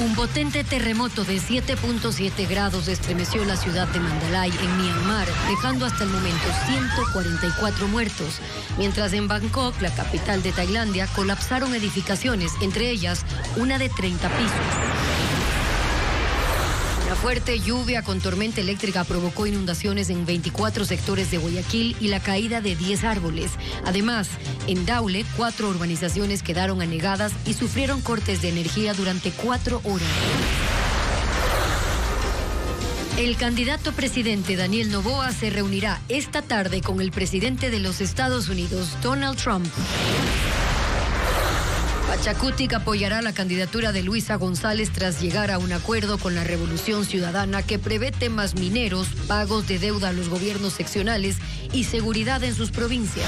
Un potente terremoto de 7.7 grados estremeció la ciudad de Mandalay, en Myanmar, dejando hasta el momento 144 muertos, mientras en Bangkok, la capital de Tailandia, colapsaron edificaciones, entre ellas una de 30 pisos. Una fuerte lluvia con tormenta eléctrica provocó inundaciones en 24 sectores de Guayaquil y la caída de 10 árboles. Además, en Daule, 4 urbanizaciones quedaron anegadas y sufrieron cortes de energía durante 4 horas. El candidato presidente Daniel Noboa se reunirá esta tarde con el presidente de los Estados Unidos, Donald Trump. Pachakutik apoyará la candidatura de Luisa González tras llegar a un acuerdo con la Revolución Ciudadana que prevé temas mineros, pagos de deuda a los gobiernos seccionales y seguridad en sus provincias.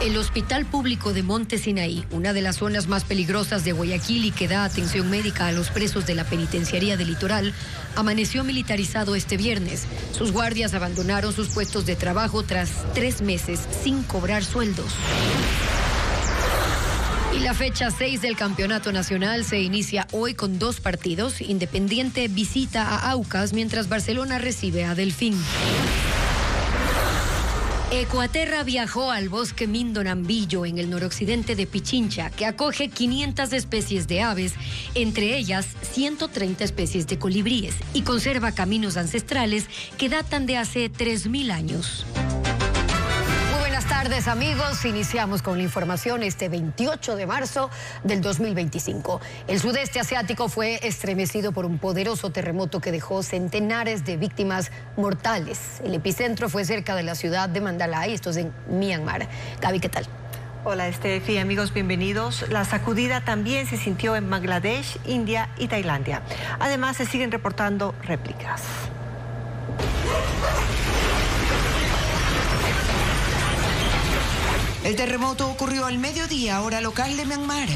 El Hospital Público de Monte Sinaí, una de las zonas más peligrosas de Guayaquil y que da atención médica a los presos de la penitenciaría del Litoral, amaneció militarizado este viernes. Sus guardias abandonaron sus puestos de trabajo tras 3 meses sin cobrar sueldos. Y la fecha 6 del Campeonato Nacional se inicia hoy con 2 partidos. Independiente visita a Aucas, mientras Barcelona recibe a Delfín. Ecuaterra viajó al bosque Mindonambillo, en el noroccidente de Pichincha, que acoge 500 especies de aves, entre ellas 130 especies de colibríes, y conserva caminos ancestrales que datan de hace 3.000 años. Buenas tardes, amigos. Iniciamos con la información este 28 de marzo del 2025. El sudeste asiático fue estremecido por un poderoso terremoto que dejó centenares de víctimas mortales. El epicentro fue cerca de la ciudad de Mandalay, esto es en Myanmar. Gaby, ¿qué tal? Hola, Estefi, amigos, bienvenidos. La sacudida también se sintió en Bangladesh, India y Tailandia. Además, se siguen reportando réplicas. El terremoto ocurrió al mediodía, hora local de Myanmar.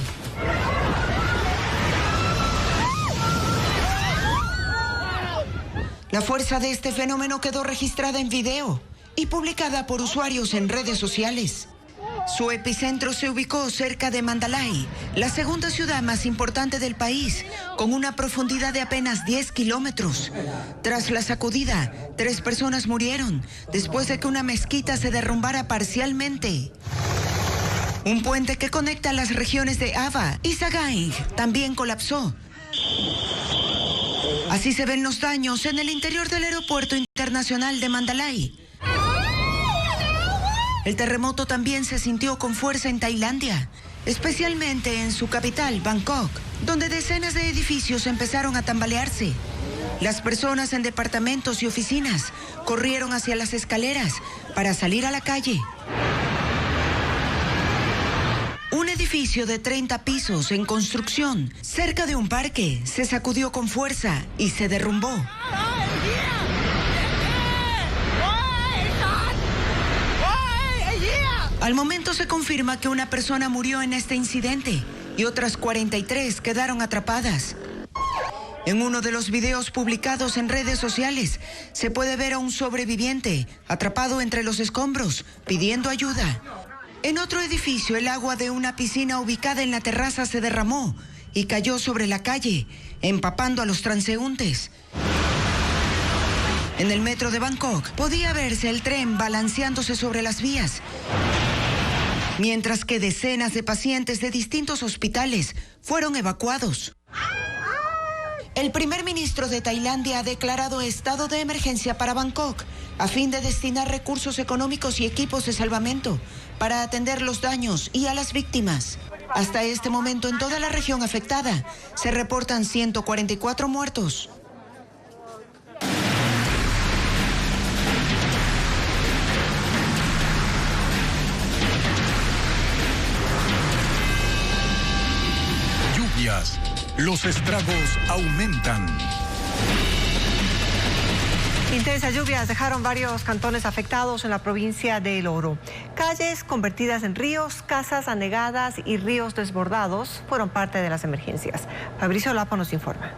La fuerza de este fenómeno quedó registrada en video y publicada por usuarios en redes sociales. Su epicentro se ubicó cerca de Mandalay, la segunda ciudad más importante del país, con una profundidad de apenas 10 kilómetros. Tras la sacudida, 3 personas murieron después de que una mezquita se derrumbara parcialmente. Un puente que conecta las regiones de Ava y Sagaing también colapsó. Así se ven los daños en el interior del aeropuerto internacional de Mandalay. El terremoto también se sintió con fuerza en Tailandia, especialmente en su capital, Bangkok, donde decenas de edificios empezaron a tambalearse. Las personas en departamentos y oficinas corrieron hacia las escaleras para salir a la calle. Un edificio de 30 pisos en construcción, cerca de un parque, se sacudió con fuerza y se derrumbó. Al momento se confirma que una persona murió en este incidente y otras 43 quedaron atrapadas. En uno de los videos publicados en redes sociales se puede ver a un sobreviviente atrapado entre los escombros pidiendo ayuda. En otro edificio, el agua de una piscina ubicada en la terraza se derramó y cayó sobre la calle, empapando a los transeúntes. En el metro de Bangkok podía verse el tren balanceándose sobre las vías, mientras que decenas de pacientes de distintos hospitales fueron evacuados. El primer ministro de Tailandia ha declarado estado de emergencia para Bangkok a fin de destinar recursos económicos y equipos de salvamento para atender los daños y a las víctimas. Hasta este momento, en toda la región afectada, se reportan 144 muertos. Los estragos aumentan. Intensas lluvias dejaron varios cantones afectados en la provincia de El Oro. Calles convertidas en ríos, casas anegadas y ríos desbordados fueron parte de las emergencias. Fabricio Lapo nos informa.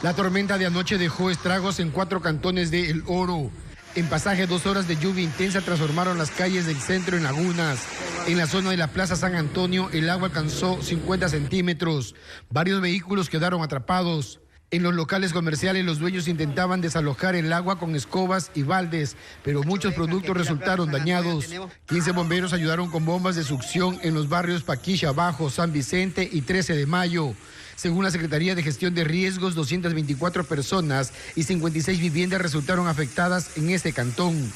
La tormenta de anoche dejó estragos en 4 cantones de El Oro. En Pasaje, 2 horas de lluvia intensa transformaron las calles del centro en lagunas. En la zona de la Plaza San Antonio, el agua alcanzó 50 centímetros. Varios vehículos quedaron atrapados. En los locales comerciales, los dueños intentaban desalojar el agua con escobas y baldes, pero muchos productos resultaron dañados. 15 bomberos ayudaron con bombas de succión en los barrios Paquilla Bajo, San Vicente y 13 de Mayo. Según la Secretaría de Gestión de Riesgos, 224 personas y 56 viviendas resultaron afectadas en este cantón.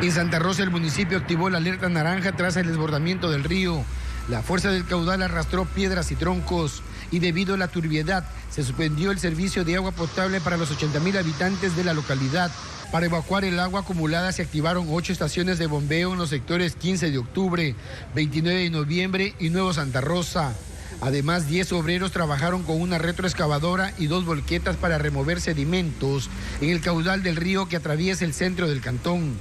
En Santa Rosa, el municipio activó la alerta naranja tras el desbordamiento del río. La fuerza del caudal arrastró piedras y troncos y debido a la turbiedad se suspendió el servicio de agua potable para los 80,000 habitantes de la localidad. Para evacuar el agua acumulada se activaron 8 estaciones de bombeo en los sectores 15 de octubre, 29 de noviembre y Nuevo Santa Rosa. Además, 10 obreros trabajaron con una retroexcavadora y 2 volquetas para remover sedimentos en el caudal del río que atraviesa el centro del cantón.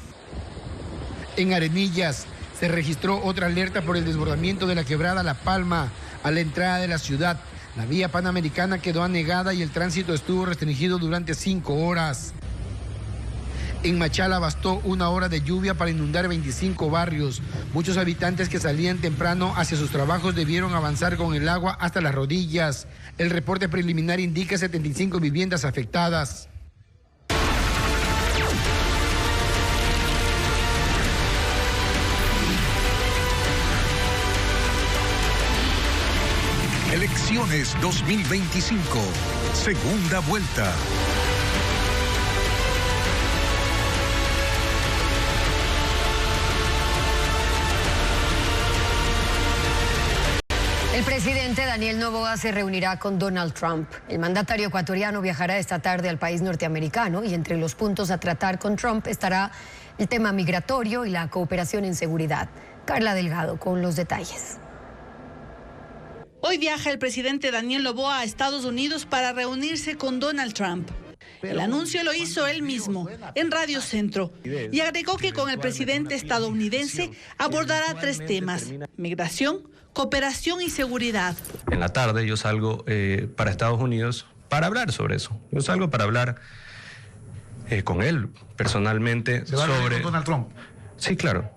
En Arenillas se registró otra alerta por el desbordamiento de la quebrada La Palma a la entrada de la ciudad. La vía panamericana quedó anegada y el tránsito estuvo restringido durante 5 horas. En Machala bastó 1 hora de lluvia para inundar 25 barrios. Muchos habitantes que salían temprano hacia sus trabajos debieron avanzar con el agua hasta las rodillas. El reporte preliminar indica 75 viviendas afectadas. Elecciones 2025, segunda vuelta. El presidente Daniel Noboa se reunirá con Donald Trump. El mandatario ecuatoriano viajará esta tarde al país norteamericano y entre los puntos a tratar con Trump estará el tema migratorio y la cooperación en seguridad. Carla Delgado con los detalles. Hoy viaja el presidente Daniel Noboa a Estados Unidos para reunirse con Donald Trump. El anuncio lo hizo él mismo en Radio Centro y agregó que con el presidente estadounidense abordará 3 temas: migración, cooperación y seguridad. En la tarde yo salgo para Estados Unidos para hablar sobre eso. Yo salgo para hablar con él personalmente. ¿Se va sobre con Donald Trump? Sí, claro.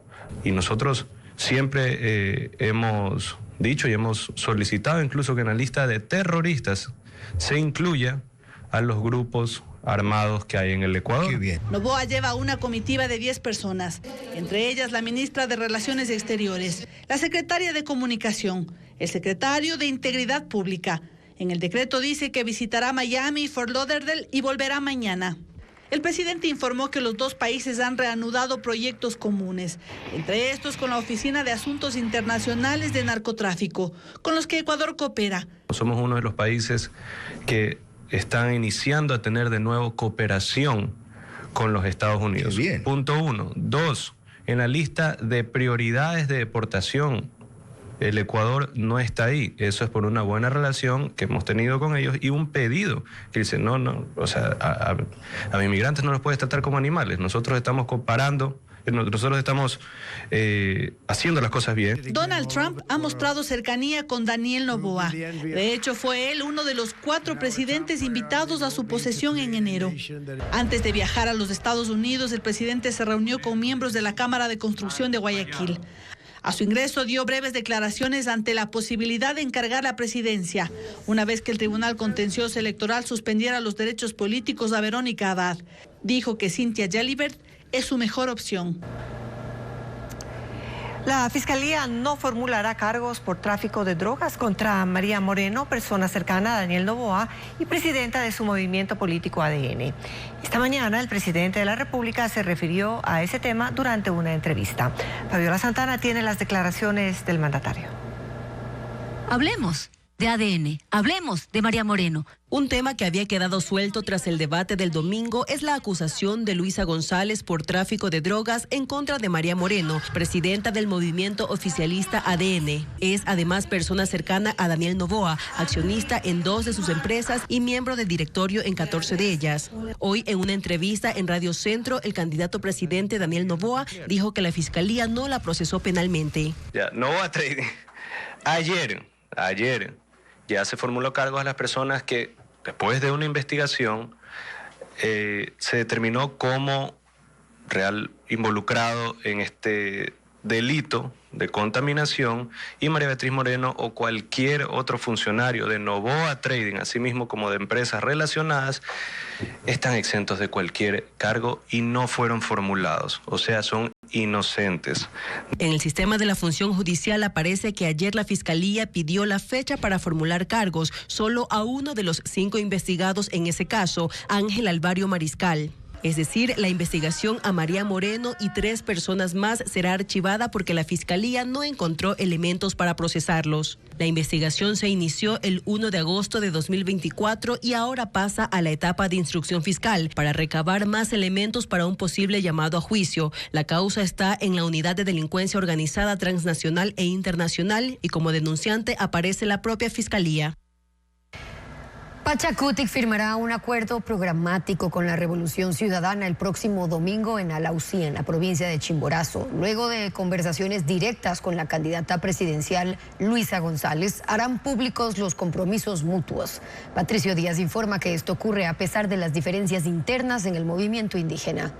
Y nosotros siempre hemos dicho y hemos solicitado incluso que en la lista de terroristas se incluya a los grupos armados que hay en el Ecuador. Qué bien. Noboa lleva una comitiva de 10 personas, entre ellas la ministra de Relaciones Exteriores, la secretaria de Comunicación, el secretario de Integridad Pública. En el decreto dice que visitará Miami y Fort Lauderdale y volverá mañana. El presidente informó que los 2 países han reanudado proyectos comunes, entre estos con la Oficina de Asuntos Internacionales de Narcotráfico, con los que Ecuador coopera. Somos uno de los países que están iniciando a tener de nuevo cooperación con los Estados Unidos. Qué bien. Punto 1. 2. En la lista de prioridades de deportación, el Ecuador no está ahí. Eso es por una buena relación que hemos tenido con ellos y un pedido que dice, no, o sea, a inmigrantes no los puedes tratar como animales. Nosotros estamos comparando, nosotros estamos haciendo las cosas bien. Donald Trump ha mostrado cercanía con Daniel Noboa. De hecho, fue él uno de los 4 presidentes invitados a su posesión en enero. Antes de viajar a los Estados Unidos, el presidente se reunió con miembros de la Cámara de Construcción de Guayaquil. A su ingreso dio breves declaraciones ante la posibilidad de encargar la presidencia, una vez que el Tribunal Contencioso Electoral suspendiera los derechos políticos a Verónica Abad. Dijo que Cynthia Gelibert es su mejor opción. La Fiscalía no formulará cargos por tráfico de drogas contra María Moreno, persona cercana a Daniel Noboa y presidenta de su movimiento político ADN. Esta mañana el presidente de la República se refirió a ese tema durante una entrevista. Fabiola Santana tiene las declaraciones del mandatario. Hablemos de ADN, hablemos de María Moreno. Un tema que había quedado suelto tras el debate del domingo es la acusación de Luisa González por tráfico de drogas en contra de María Moreno, presidenta del movimiento oficialista ADN. Es además persona cercana a Daniel Noboa, accionista en 2 de sus empresas y miembro del directorio en 14 de ellas. Hoy, en una entrevista en Radio Centro, el candidato presidente Daniel Noboa dijo que la Fiscalía no la procesó penalmente. Noboa Trading. Ayer ya se formuló cargos a las personas que, después de una investigación, se determinó como real involucrado en este delito de contaminación, y María Beatriz Moreno o cualquier otro funcionario de Novoa Trading, así mismo como de empresas relacionadas, están exentos de cualquier cargo y no fueron formulados, o sea, son inocentes. En el sistema de la función judicial aparece que ayer la Fiscalía pidió la fecha para formular cargos solo a uno de los 5 investigados en ese caso, Ángel Alvario Mariscal. Es decir, la investigación a María Moreno y 3 personas más será archivada porque la Fiscalía no encontró elementos para procesarlos. La investigación se inició el 1 de agosto de 2024 y ahora pasa a la etapa de instrucción fiscal para recabar más elementos para un posible llamado a juicio. La causa está en la Unidad de Delincuencia Organizada Transnacional e Internacional y como denunciante aparece la propia Fiscalía. Pachacutic firmará un acuerdo programático con la Revolución Ciudadana el próximo domingo en Alausí, en la provincia de Chimborazo. Luego de conversaciones directas con la candidata presidencial Luisa González, harán públicos los compromisos mutuos. Patricio Díaz informa que esto ocurre a pesar de las diferencias internas en el movimiento indígena.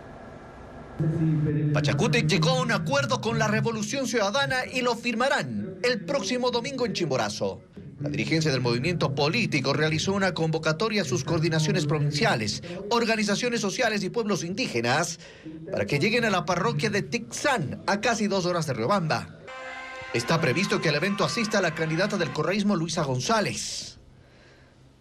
Pachacutic llegó a un acuerdo con la Revolución Ciudadana y lo firmarán el próximo domingo en Chimborazo. La dirigencia del movimiento político realizó una convocatoria a sus coordinaciones provinciales, organizaciones sociales y pueblos indígenas para que lleguen a la parroquia de Tixán, a casi 2 horas de Riobamba. Está previsto que al evento asista la candidata del correísmo Luisa González.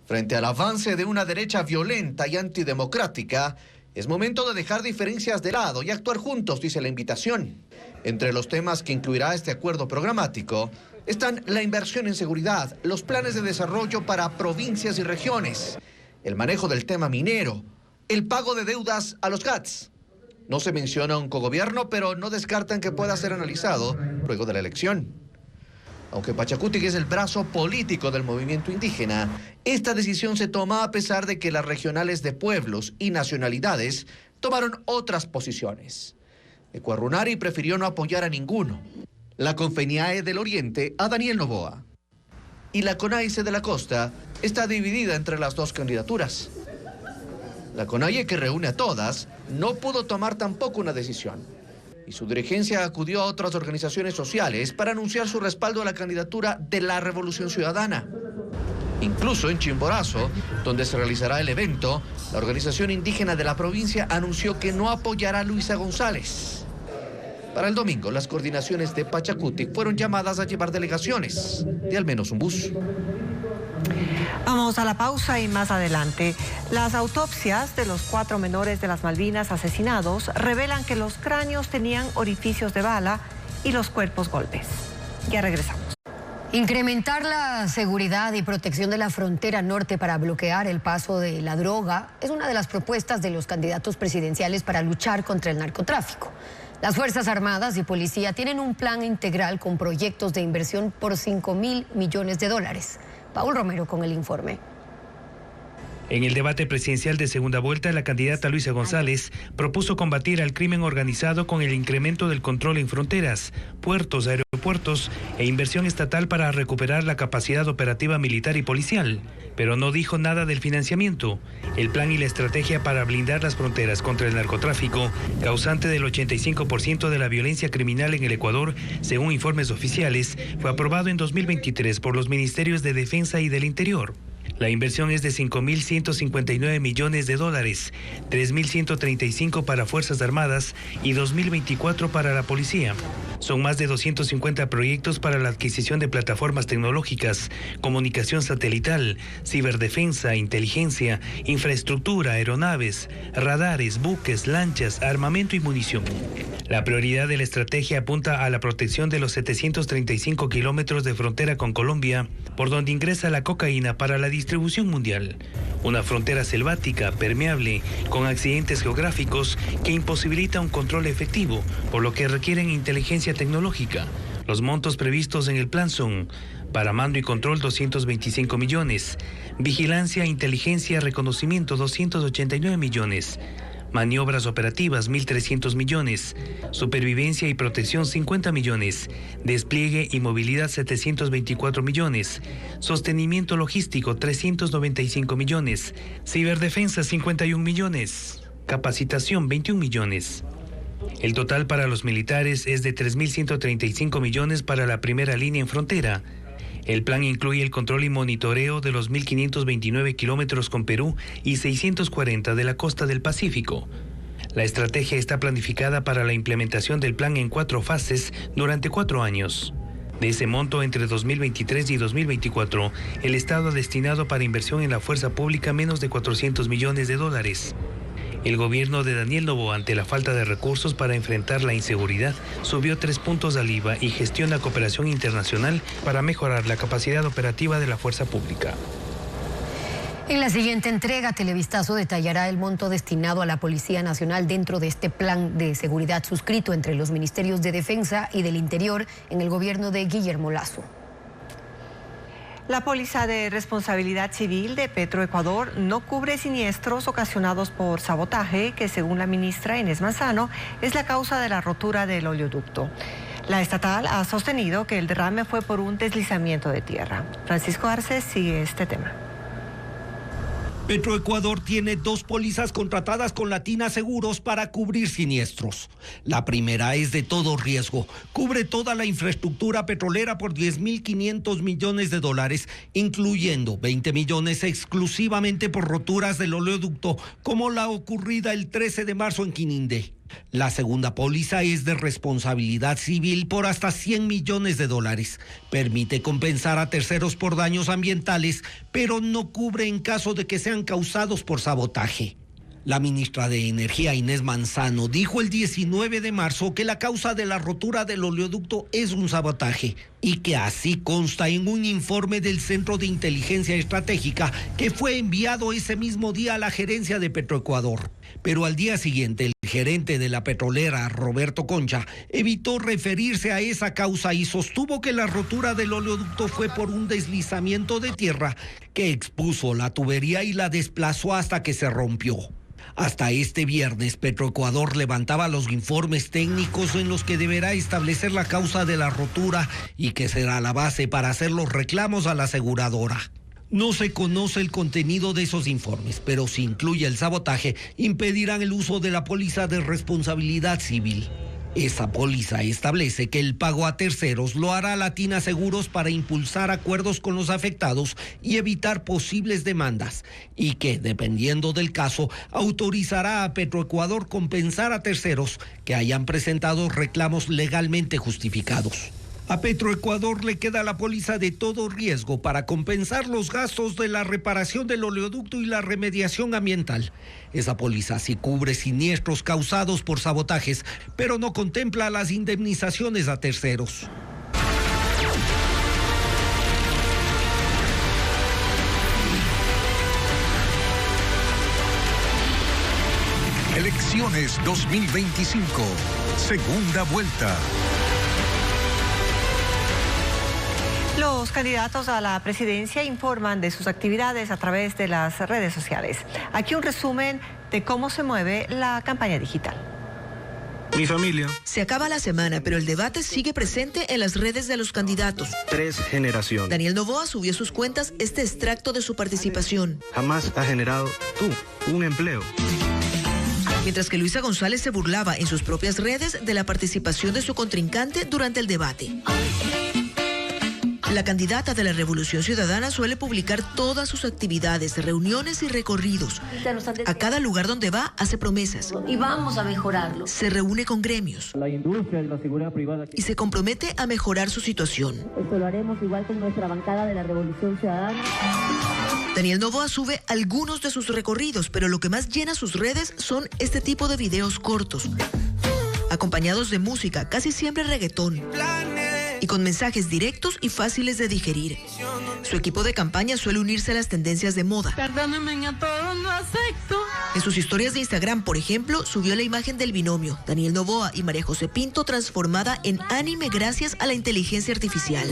Frente al avance de una derecha violenta y antidemocrática, es momento de dejar diferencias de lado y actuar juntos, dice la invitación. Entre los temas que incluirá este acuerdo programático están la inversión en seguridad, los planes de desarrollo para provincias y regiones, el manejo del tema minero, el pago de deudas a los GATS. No se menciona un cogobierno, pero no descartan que pueda ser analizado luego de la elección. Aunque Pachacutic es el brazo político del movimiento indígena, esta decisión se toma a pesar de que las regionales de pueblos y nacionalidades tomaron otras posiciones. Ecuarunari prefirió no apoyar a ninguno. La Confeniae del Oriente a Daniel Noboa. Y la CONAICE de la Costa está dividida entre las 2 candidaturas. La CONAIE, que reúne a todas, no pudo tomar tampoco una decisión. Y su dirigencia acudió a otras organizaciones sociales para anunciar su respaldo a la candidatura de la Revolución Ciudadana. Incluso en Chimborazo, donde se realizará el evento, la organización indígena de la provincia anunció que no apoyará a Luisa González. Para el domingo, las coordinaciones de Pachacutic fueron llamadas a llevar delegaciones de al menos un bus. Vamos a la pausa y más adelante. Las autopsias de los 4 menores de las Malvinas asesinados revelan que los cráneos tenían orificios de bala y los cuerpos golpes. Ya regresamos. Incrementar la seguridad y protección de la frontera norte para bloquear el paso de la droga es una de las propuestas de los candidatos presidenciales para luchar contra el narcotráfico. Las Fuerzas Armadas y Policía tienen un plan integral con proyectos de inversión por $5.000 millones. Paul Romero con el informe. En el debate presidencial de segunda vuelta, la candidata Luisa González propuso combatir al crimen organizado con el incremento del control en fronteras, puertos, aeropuertos e inversión estatal para recuperar la capacidad operativa militar y policial. Pero no dijo nada del financiamiento. El plan y la estrategia para blindar las fronteras contra el narcotráfico, causante del 85% de la violencia criminal en el Ecuador, según informes oficiales, fue aprobado en 2023 por los Ministerios de Defensa y del Interior. La inversión es de $5.159 millones, 3.135 para Fuerzas Armadas y 2.024 para la Policía. Son más de 250 proyectos para la adquisición de plataformas tecnológicas, comunicación satelital, ciberdefensa, inteligencia, infraestructura, aeronaves, radares, buques, lanchas, armamento y munición. La prioridad de la estrategia apunta a la protección de los 735 kilómetros de frontera con Colombia, por donde ingresa la cocaína para la distribución mundial. Una frontera selvática, permeable, con accidentes geográficos que imposibilita un control efectivo, por lo que requieren inteligencia tecnológica. Los montos previstos en el plan son: para mando y control 225 millones, vigilancia, inteligencia, reconocimiento 289 millones, maniobras operativas 1.300 millones, supervivencia y protección 50 millones, despliegue y movilidad 724 millones, sostenimiento logístico 395 millones, ciberdefensa 51 millones, capacitación 21 millones. El total para los militares es de 3.135 millones para la primera línea en frontera. El plan incluye el control y monitoreo de los 1.529 kilómetros con Perú y 640 de la costa del Pacífico. La estrategia está planificada para la implementación del plan en 4 fases durante 4 años. De ese monto, entre 2023 y 2024, el Estado ha destinado para inversión en la fuerza pública menos de 400 millones de dólares. El gobierno de Daniel Noboa, ante la falta de recursos para enfrentar la inseguridad, subió 3 puntos al IVA y gestiona cooperación internacional para mejorar la capacidad operativa de la fuerza pública. En la siguiente entrega, Televistazo detallará el monto destinado a la Policía Nacional dentro de este plan de seguridad suscrito entre los Ministerios de Defensa y del Interior en el gobierno de Guillermo Lasso. La póliza de responsabilidad civil de Petroecuador no cubre siniestros ocasionados por sabotaje, que según la ministra Inés Manzano es la causa de la rotura del oleoducto. La estatal ha sostenido que el derrame fue por un deslizamiento de tierra. Francisco Arce sigue este tema. Petroecuador tiene 2 pólizas contratadas con Latina Seguros para cubrir siniestros. La primera es de todo riesgo. Cubre toda la infraestructura petrolera por $10.500 millones, incluyendo 20 millones exclusivamente por roturas del oleoducto, como la ocurrida el 13 de marzo en Quinindé. La segunda póliza es de responsabilidad civil por hasta $100 millones. Permite compensar a terceros por daños ambientales, pero no cubre en caso de que sean causados por sabotaje. La ministra de Energía, Inés Manzano, dijo el 19 de marzo que la causa de la rotura del oleoducto es un sabotaje y que así consta en un informe del Centro de Inteligencia Estratégica que fue enviado ese mismo día a la gerencia de Petroecuador. Pero al día siguiente, el gerente de la petrolera, Roberto Concha, evitó referirse a esa causa y sostuvo que la rotura del oleoducto fue por un deslizamiento de tierra que expuso la tubería y la desplazó hasta que se rompió. Hasta este viernes, Petroecuador levantaba los informes técnicos en los que deberá establecer la causa de la rotura y que será la base para hacer los reclamos a la aseguradora. No se conoce el contenido de esos informes, pero si incluye el sabotaje, impedirán el uso de la póliza de responsabilidad civil. Esa póliza establece que el pago a terceros lo hará Latina Seguros para impulsar acuerdos con los afectados y evitar posibles demandas, y que, dependiendo del caso, autorizará a Petroecuador compensar a terceros que hayan presentado reclamos legalmente justificados. A Petroecuador le queda la póliza de todo riesgo para compensar los gastos de la reparación del oleoducto y la remediación ambiental. Esa póliza sí cubre siniestros causados por sabotajes, pero no contempla las indemnizaciones a terceros. Elecciones 2025, segunda vuelta. Los candidatos a la presidencia informan de sus actividades a través de las redes sociales. Aquí un resumen de cómo se mueve la campaña digital. Mi familia. Se acaba la semana, pero el debate sigue presente en las redes de los candidatos. 3 generaciones. Daniel Noboa subió a sus cuentas este extracto de su participación. Jamás has generado tú un empleo. Mientras que Luisa González se burlaba en sus propias redes de la participación de su contrincante durante el debate. La candidata de la Revolución Ciudadana suele publicar todas sus actividades, reuniones y recorridos. A cada lugar donde va hace promesas. Y vamos a mejorarlo. Se reúne con gremios. La industria y la seguridad privada. Y se compromete a mejorar su situación. Esto lo haremos igual con nuestra bancada de la Revolución Ciudadana. Daniel Noboa sube algunos de sus recorridos, pero lo que más llena sus redes son este tipo de videos cortos, acompañados de música, casi siempre reggaetón, y con mensajes directos y fáciles de digerir. Su equipo de campaña suele unirse a las tendencias de moda. Perdónenme, a todos no acepto. En sus historias de Instagram, por ejemplo, subió la imagen del binomio, Daniel Noboa y María José Pinto, transformada en anime gracias a la inteligencia artificial.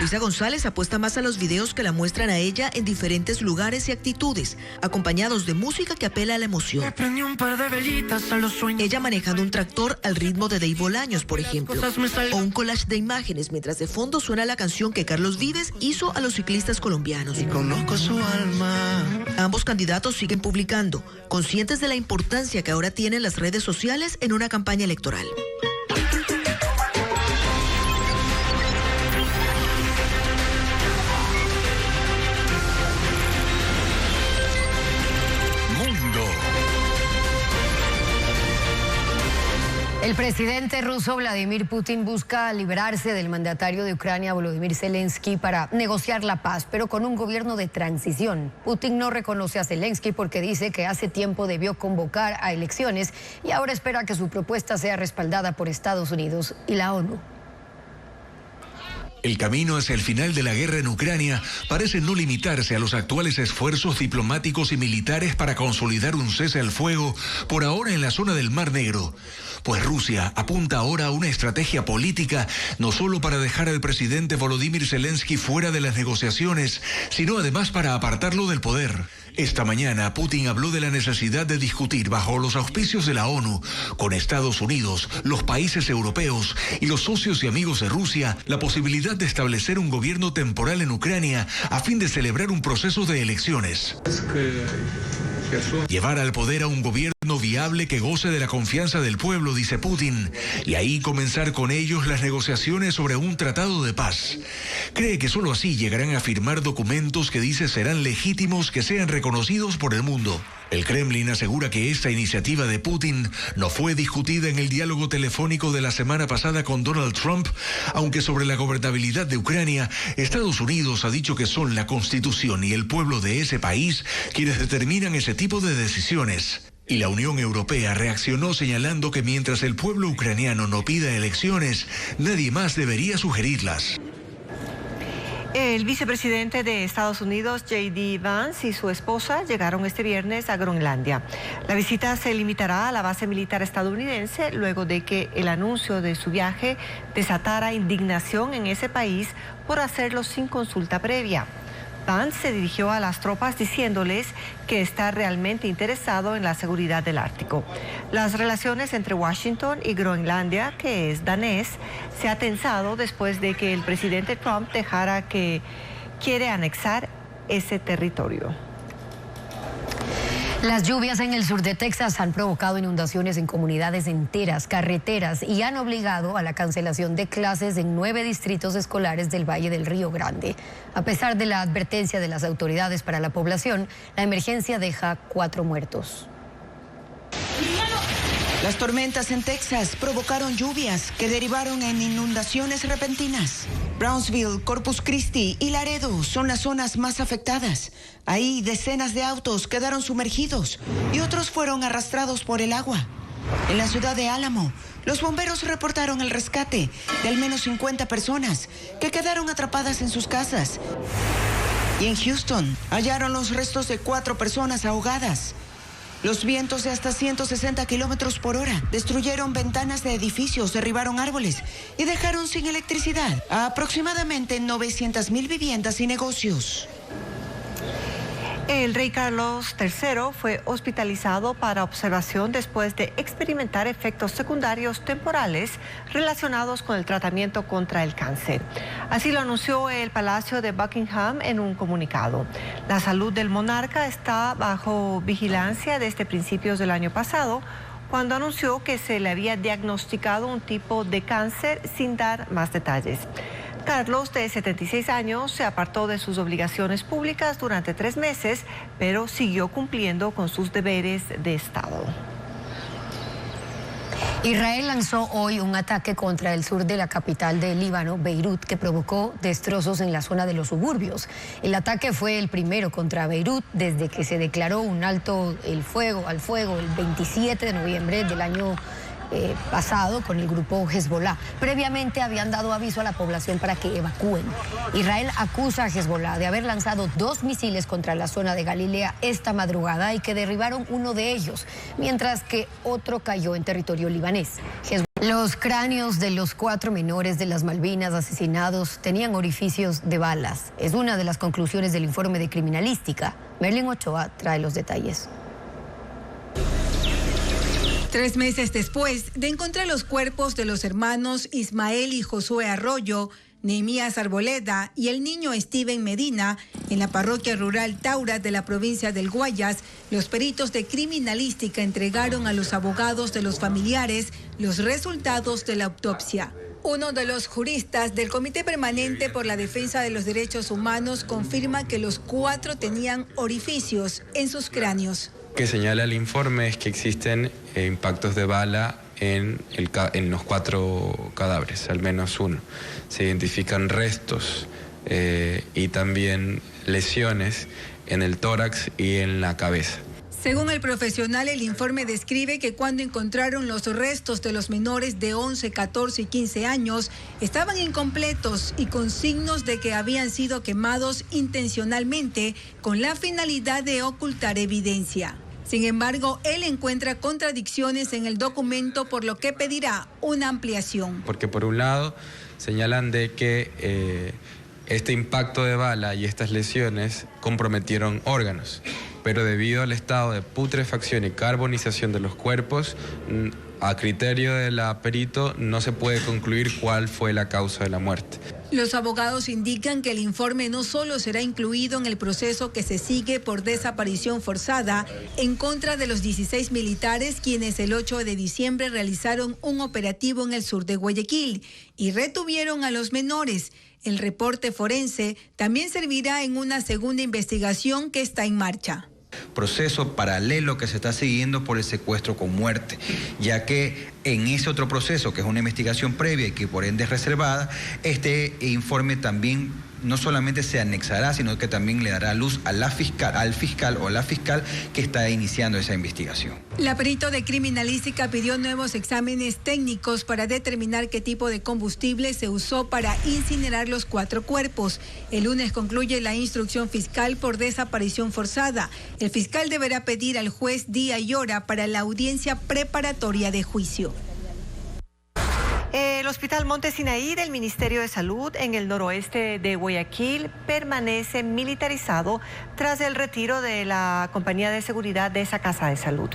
Luisa González apuesta más a los videos que la muestran a ella en diferentes lugares y actitudes, acompañados de música que apela a la emoción. Ella manejando un tractor al ritmo de Dave Bolaños, por ejemplo, o un collage de imágenes mientras de fondo suena la canción que Carlos Vives hizo a los ciclistas colombianos. Y conozco su alma. Ambos candidatos siguen publicando, conscientes de la importancia que ahora tienen las redes sociales en una campaña electoral. El presidente ruso Vladimir Putin busca librarse del mandatario de Ucrania Volodymyr Zelensky para negociar la paz, pero con un gobierno de transición. Putin no reconoce a Zelensky porque dice que hace tiempo debió convocar a elecciones y ahora espera que su propuesta sea respaldada por Estados Unidos y la ONU. El camino hacia el final de la guerra en Ucrania parece no limitarse a los actuales esfuerzos diplomáticos y militares para consolidar un cese al fuego, por ahora en la zona del Mar Negro. Pues Rusia apunta ahora a una estrategia política, no solo para dejar al presidente Volodymyr Zelensky fuera de las negociaciones, sino además para apartarlo del poder. Esta mañana, Putin habló de la necesidad de discutir bajo los auspicios de la ONU, con Estados Unidos, los países europeos y los socios y amigos de Rusia, la posibilidad de establecer un gobierno temporal en Ucrania a fin de celebrar un proceso de elecciones. Llevar al poder a un gobierno viable que goce de la confianza del pueblo, dice Putin, y ahí comenzar con ellos las negociaciones sobre un tratado de paz. Cree que solo así llegarán a firmar documentos que dice serán legítimos, que sean reconocidos por el mundo. El Kremlin asegura que esta iniciativa de Putin no fue discutida en el diálogo telefónico de la semana pasada con Donald Trump, aunque sobre la gobernabilidad de Ucrania, Estados Unidos ha dicho que son la Constitución y el pueblo de ese país quienes determinan ese tipo de decisiones. Y la Unión Europea reaccionó señalando que mientras el pueblo ucraniano no pida elecciones, nadie más debería sugerirlas. El vicepresidente de Estados Unidos, J.D. Vance, y su esposa llegaron este viernes a Groenlandia. La visita se limitará a la base militar estadounidense luego de que el anuncio de su viaje desatara indignación en ese país por hacerlo sin consulta previa. Vance se dirigió a las tropas diciéndoles que está realmente interesado en la seguridad del Ártico. Las relaciones entre Washington y Groenlandia, que es danés, se ha tensado después de que el presidente Trump dejara que quiere anexar ese territorio. Las lluvias en el sur de Texas han provocado inundaciones en comunidades enteras, carreteras y han obligado a la cancelación de clases en 9 distritos escolares del Valle del Río Grande. A pesar de la advertencia de las autoridades para la población, la emergencia deja 4 muertos. Las tormentas en Texas provocaron lluvias que derivaron en inundaciones repentinas. Brownsville, Corpus Christi y Laredo son las zonas más afectadas. Ahí decenas de autos quedaron sumergidos y otros fueron arrastrados por el agua. En la ciudad de Álamo, los bomberos reportaron el rescate de al menos 50 personas que quedaron atrapadas en sus casas. Y en Houston hallaron los restos de 4 personas ahogadas. Los vientos de hasta 160 kilómetros por hora destruyeron ventanas de edificios, derribaron árboles y dejaron sin electricidad a aproximadamente 900,000 viviendas y negocios. El rey Carlos III fue hospitalizado para observación después de experimentar efectos secundarios temporales relacionados con el tratamiento contra el cáncer. Así lo anunció el Palacio de Buckingham en un comunicado. La salud del monarca está bajo vigilancia desde principios del año pasado, cuando anunció que se le había diagnosticado un tipo de cáncer sin dar más detalles. Carlos, de 76 años, se apartó de sus obligaciones públicas durante 3 meses, pero siguió cumpliendo con sus deberes de Estado. Israel lanzó hoy un ataque contra el sur de la capital de Líbano, Beirut, que provocó destrozos en la zona de los suburbios. El ataque fue el primero contra Beirut desde que se declaró un alto al fuego el 27 de noviembre del año pasado con el grupo Hezbollah. Previamente habían dado aviso a la población para que evacúen. Israel acusa a Hezbollah de haber lanzado 2 misiles contra la zona de Galilea esta madrugada y que derribaron uno de ellos, mientras que otro cayó en territorio libanés. Hezbollah Los cráneos de los 4 menores de las Malvinas asesinados tenían orificios de balas. Es una de las conclusiones del informe de criminalística. Merlin Ochoa trae los detalles. 3 meses después de encontrar los cuerpos de los hermanos Ismael y Josué Arroyo, Nehemías Arboleda y el niño Steven Medina en la parroquia rural Taura de la provincia del Guayas, los peritos de criminalística entregaron a los abogados de los familiares los resultados de la autopsia. Uno de los juristas del Comité Permanente por la Defensa de los Derechos Humanos confirma que los 4 tenían orificios en sus cráneos. Lo que señala el informe es que existen impactos de bala en los 4 cadáveres, al menos uno. Se identifican restos y también lesiones en el tórax y en la cabeza. Según el profesional, el informe describe que cuando encontraron los restos de los menores de 11, 14 y 15 años, estaban incompletos y con signos de que habían sido quemados intencionalmente con la finalidad de ocultar evidencia. Sin embargo, él encuentra contradicciones en el documento, por lo que pedirá una ampliación. Porque por un lado señalan de que este impacto de bala y estas lesiones comprometieron órganos, pero debido al estado de putrefacción y carbonización de los cuerpos, a criterio de la perito no se puede concluir cuál fue la causa de la muerte. Los abogados indican que el informe no solo será incluido en el proceso que se sigue por desaparición forzada en contra de los 16 militares quienes el 8 de diciembre realizaron un operativo en el sur de Guayaquil y retuvieron a los menores. El reporte forense también servirá en una segunda investigación que está en marcha. Proceso paralelo que se está siguiendo por el secuestro con muerte, ya que en ese otro proceso, que es una investigación previa y que por ende es reservada, este informe también no solamente se anexará, sino que también le dará luz a al fiscal o la fiscal que está iniciando esa investigación. La perito de criminalística pidió nuevos exámenes técnicos para determinar qué tipo de combustible se usó para incinerar los 4 cuerpos. El lunes concluye la instrucción fiscal por desaparición forzada. El fiscal deberá pedir al juez día y hora para la audiencia preparatoria de juicio. El Hospital Monte Sinaí del Ministerio de Salud en el noroeste de Guayaquil permanece militarizado tras el retiro de la compañía de seguridad de esa casa de salud.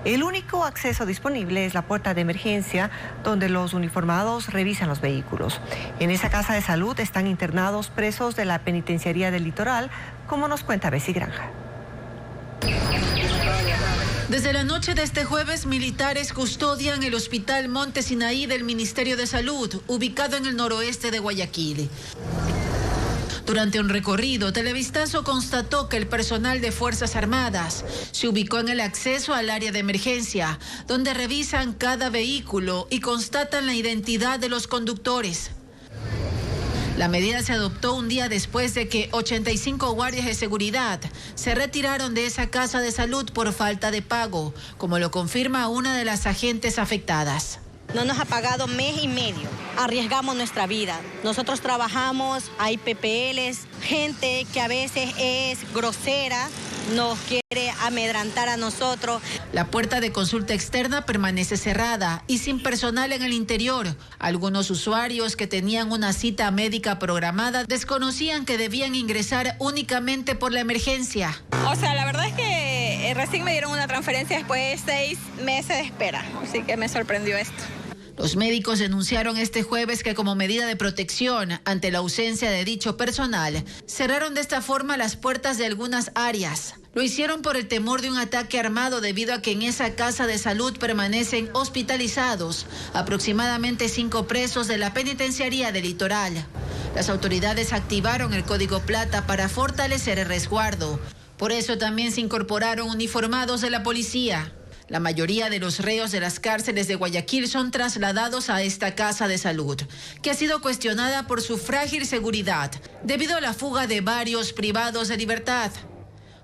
El único acceso disponible es la puerta de emergencia, donde los uniformados revisan los vehículos. En esa casa de salud están internados presos de la Penitenciaría del Litoral, como nos cuenta Bessie Granja. Desde la noche de este jueves, militares custodian el Hospital Monte Sinaí del Ministerio de Salud, ubicado en el noroeste de Guayaquil. Durante un recorrido, Televistazo constató que el personal de Fuerzas Armadas se ubicó en el acceso al área de emergencia, donde revisan cada vehículo y constatan la identidad de los conductores. La medida se adoptó un día después de que 85 guardias de seguridad se retiraron de esa casa de salud por falta de pago, como lo confirma una de las agentes afectadas. No nos ha pagado mes y medio. Arriesgamos nuestra vida. Nosotros trabajamos, hay PPLs, gente que a veces es grosera, nos quiere amedrantar a nosotros. La puerta de consulta externa permanece cerrada y sin personal en el interior. Algunos usuarios que tenían una cita médica programada desconocían que debían ingresar únicamente por la emergencia. O sea, la verdad es que recién me dieron una transferencia después de 6 meses de espera, así que me sorprendió esto. Los médicos denunciaron este jueves que como medida de protección ante la ausencia de dicho personal, cerraron de esta forma las puertas de algunas áreas. Lo hicieron por el temor de un ataque armado debido a que en esa casa de salud permanecen hospitalizados aproximadamente 5 presos de la Penitenciaría del Litoral. Las autoridades activaron el Código Plata para fortalecer el resguardo. Por eso también se incorporaron uniformados de la policía. La mayoría de los reos de las cárceles de Guayaquil son trasladados a esta casa de salud, que ha sido cuestionada por su frágil seguridad debido a la fuga de varios privados de libertad.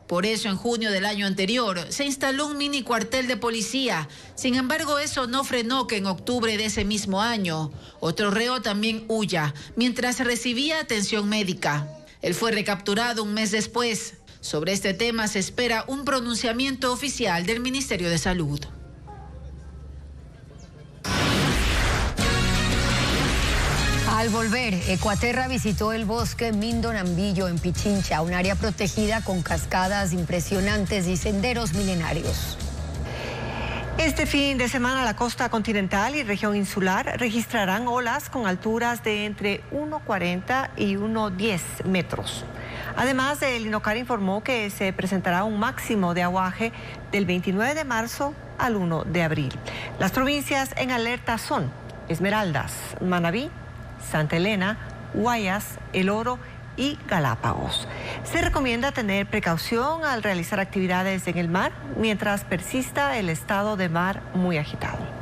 Por eso, en junio del año anterior, se instaló un mini cuartel de policía. Sin embargo, eso no frenó que en octubre de ese mismo año, otro reo también huya, mientras recibía atención médica. Él fue recapturado un mes después. Sobre este tema se espera un pronunciamiento oficial del Ministerio de Salud. Al volver, Ecuaterra visitó el bosque Mindo Nambillo en Pichincha, un área protegida con cascadas impresionantes y senderos milenarios. Este fin de semana la costa continental y región insular registrarán olas con alturas de entre 1,40 y 1,10 metros. Además, el INOCAR informó que se presentará un máximo de aguaje del 29 de marzo al 1 de abril. Las provincias en alerta son Esmeraldas, Manabí, Santa Elena, Guayas, El Oro y Galápagos. Se recomienda tener precaución al realizar actividades en el mar mientras persista el estado de mar muy agitado.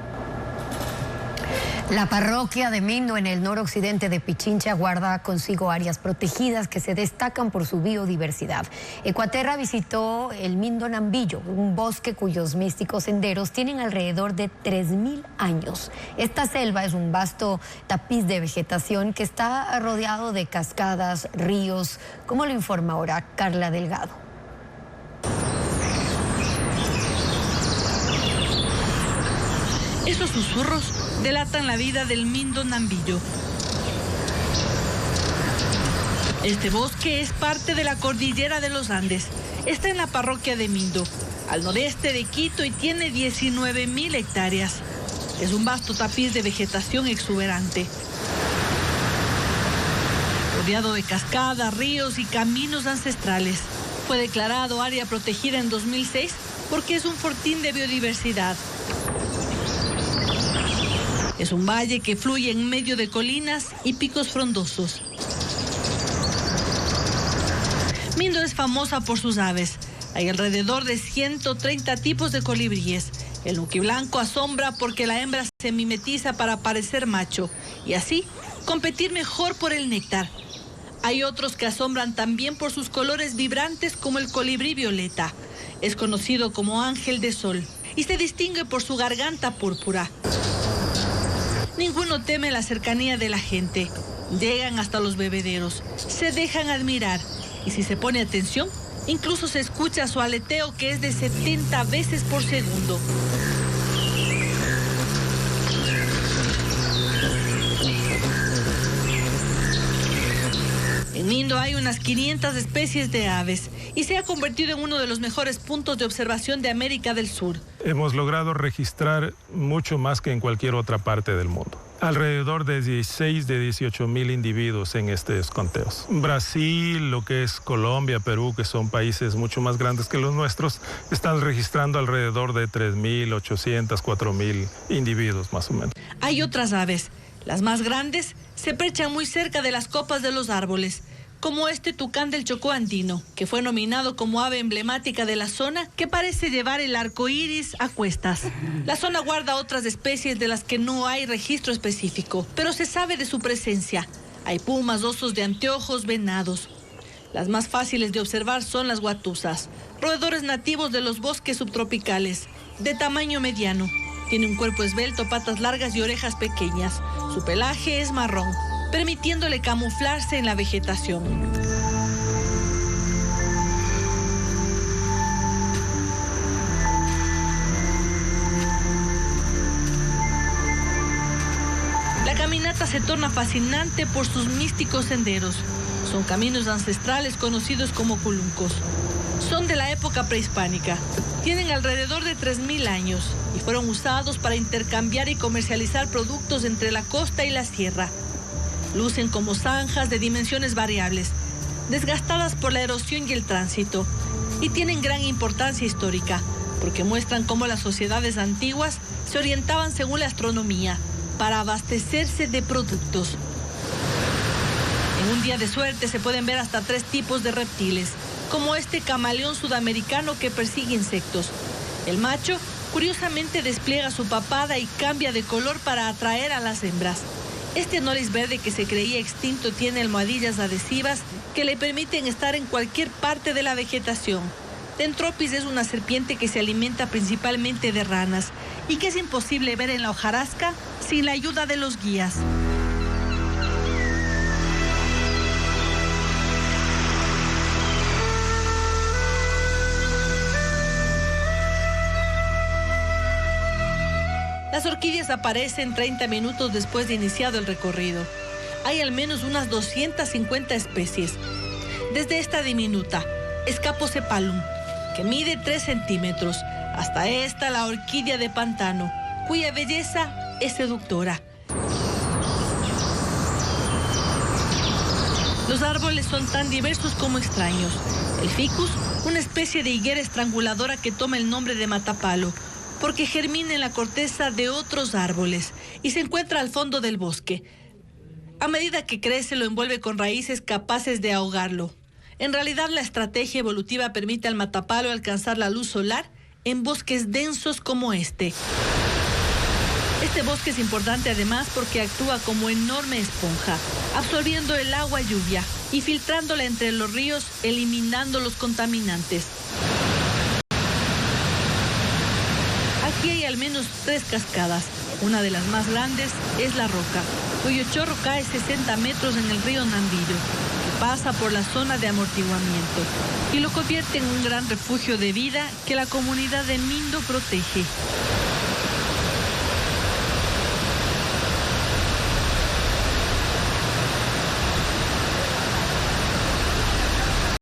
La parroquia de Mindo en el noroccidente de Pichincha guarda consigo áreas protegidas que se destacan por su biodiversidad. Ecuaterra visitó el Mindo Nambillo, un bosque cuyos místicos senderos tienen alrededor de 3.000 años. Esta selva es un vasto tapiz de vegetación que está rodeado de cascadas, ríos, como lo informa ahora Carla Delgado. Esos susurros delatan la vida del Mindo Nambillo. Este bosque es parte de la cordillera de los Andes. Está en la parroquia de Mindo, al noreste de Quito, y tiene 19.000 hectáreas. Es un vasto tapiz de vegetación exuberante, rodeado de cascadas, ríos y caminos ancestrales. Fue declarado área protegida en 2006 porque es un fortín de biodiversidad. Es un valle que fluye en medio de colinas y picos frondosos. Mindo es famosa por sus aves. Hay alrededor de 130 tipos de colibríes. El nuquiblanco asombra porque la hembra se mimetiza para parecer macho y así competir mejor por el néctar. Hay otros que asombran también por sus colores vibrantes, como el colibrí violeta. Es conocido como ángel de sol y se distingue por su garganta púrpura. Ninguno teme la cercanía de la gente. Llegan hasta los bebederos, se dejan admirar y si se pone atención, incluso se escucha su aleteo, que es de 70 veces por segundo. En Mindo hay unas 500 especies de aves y se ha convertido en uno de los mejores puntos de observación de América del Sur. Hemos logrado registrar mucho más que en cualquier otra parte del mundo. Alrededor de 16 de 18.000 individuos en estos conteos. Brasil, lo que es Colombia, Perú, que son países mucho más grandes que los nuestros, están registrando alrededor de 3.800, 4.000 individuos más o menos. Hay otras aves. Las más grandes se perchan muy cerca de las copas de los árboles, como este tucán del Chocó andino, que fue nominado como ave emblemática de la zona, que parece llevar el arco iris a cuestas. La zona guarda otras especies de las que no hay registro específico, pero se sabe de su presencia. Hay pumas, osos de anteojos, venados. Las más fáciles de observar son las guatusas, roedores nativos de los bosques subtropicales, de tamaño mediano. Tiene un cuerpo esbelto, patas largas y orejas pequeñas. Su pelaje es marrón, permitiéndole camuflarse en la vegetación. La caminata se torna fascinante por sus místicos senderos. Son caminos ancestrales conocidos como culuncos. Son de la época prehispánica. Tienen alrededor de 3.000 años y fueron usados para intercambiar y comercializar productos entre la costa y la sierra. Lucen como zanjas de dimensiones variables, desgastadas por la erosión y el tránsito, y tienen gran importancia histórica, porque muestran cómo las sociedades antiguas se orientaban según la astronomía para abastecerse de productos. En un día de suerte se pueden ver hasta 3 tipos de reptiles, como este camaleón sudamericano que persigue insectos. El macho, curiosamente, despliega su papada y cambia de color para atraer a las hembras. Este anolis verde que se creía extinto tiene almohadillas adhesivas que le permiten estar en cualquier parte de la vegetación. Dentropis es una serpiente que se alimenta principalmente de ranas y que es imposible ver en la hojarasca sin la ayuda de los guías. Las orquídeas aparecen 30 minutos después de iniciado el recorrido. hay al menos unas 250 especies. Desde esta diminuta, Escapocepalum, que mide 3 centímetros, hasta esta, la orquídea de pantano, cuya belleza es seductora. Los árboles son tan diversos como extraños. El ficus, una especie de higuera estranguladora que toma el nombre de matapalo, porque germina en la corteza de otros árboles y se encuentra al fondo del bosque. A medida que crece, lo envuelve con raíces capaces de ahogarlo. En realidad, la estrategia evolutiva permite al matapalo alcanzar la luz solar en bosques densos como este. Este bosque es importante además porque actúa como enorme esponja, absorbiendo el agua lluvia y filtrándola entre los ríos, eliminando los contaminantes. Aquí hay al menos 3 cascadas. Una de las más grandes es La Roca, cuyo chorro cae 60 metros en el río Nambillo, que pasa por la zona de amortiguamiento y lo convierte en un gran refugio de vida que la comunidad de Mindo protege.